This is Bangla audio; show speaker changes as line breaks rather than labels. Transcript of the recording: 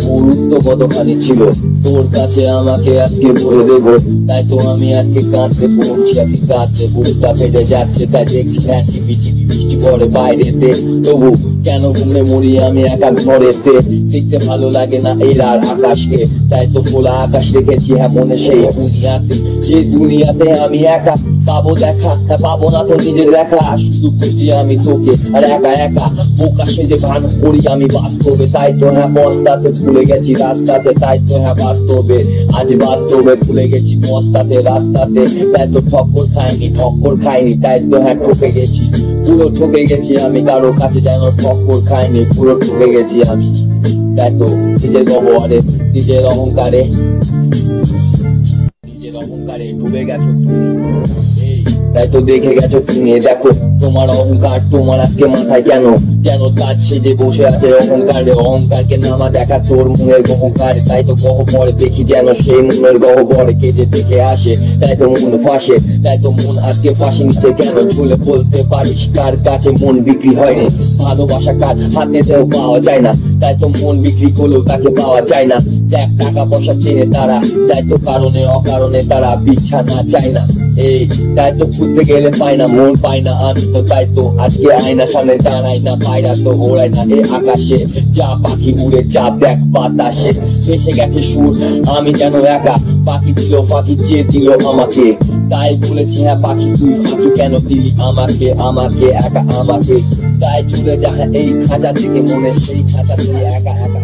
গুরুত্ব কতখানি ছিল তোর কাছে আমাকে আজকে বলে দেবো। তাই তো আমি আজকে কাঁদতে পড়ছি, আজকে কাঁদতে বুকটা ফেটে যাচ্ছে। তাই দেখছি বৃষ্টি পড়ে বাইরেতে, তবু কেন ঘুমে মরি আমি একা ঘরেতে। দেখতে ভালো লাগে না এই রাত আকাশকে, তাই তো খোলা আকাশ রেখেছি হ্যাঁ মনে সেই দুনিয়াতে। যে দুনিয়াতে আমি একা পাবো দেখা, পাবো না তো নিজের দেখা। শুধু খুঁজি আমি তোকে আর একা একা বোকা সেজে ভান করি আমি বাস্তবে। তাই তো হ্যাঁ বস্তাতে ভুলে গেছি রাস্তাতে, তাই তো হ্যাঁ বাস্তবে আজ বাস্তবে ভুলে গেছি বস্তাতে রাস্তাতে। তাই তো ঠক্কর খাইনি, তাই তো হ্যাঁ ঠকে গেছি, পুরো ঠকে গেছি আমি। কারো কাছে যেন ঠক্কর খাইনি, পুরো ঠকে গেছি আমি। তাই তো নিজের গহরে নিজের অহংকারে ডুবে গেছো তুমি। তাই তো দেখে গেছো তুমি, দেখো তোমার অহংকার তোমার আজকে মাথায় কেন যেন তাজ সেজে বসে আছে অহংকারে। অহংকারকে নামা দেখা তোর মনের গহ্বরে, তাই তো গহ্বরে দেখি যেন সেই মনের গহ্বরে কে যে দেখে আসে। তাই তো মন ফাঁসে, তাই তো মন আজকে ফাঁসি নিচ্ছে কেন। ঝুলে বলতে পারিস কার কাছে মন বিক্রি হয়নি, ভালোবাসা কার হাতেতেও পাওয়া যায় না। তাই তো মন বিক্রি করলেও তাকে পাওয়া যায় না। দেখ টাকা পয়সা চেনে তারা, তাই তো কারণে অকারণে তারা বিছানা চায় না। এই তাই তো খুঁজতে গেলে পাই না, মন পাই না আমি তো। তাই তো আজকে আয়না সামনে দাঁড়াই না, পায়রা তো ওড়াই না এই আকাশে। যা পাখি উড়ে যা দেখ বাতাসে, ভেসে গেছে সুর আমি যেন একা। পাখি দিল পাখি চেয়ে দিল আমাকে, তাই বলেছি হ্যাঁ পাখি তুই ফাঁকি কেন দিলি আমাকে, আমাকে একা আমাকে। তাই চলে যা এই খাঁচা থেকে মনে সেই খাঁচা থেকে একা একা।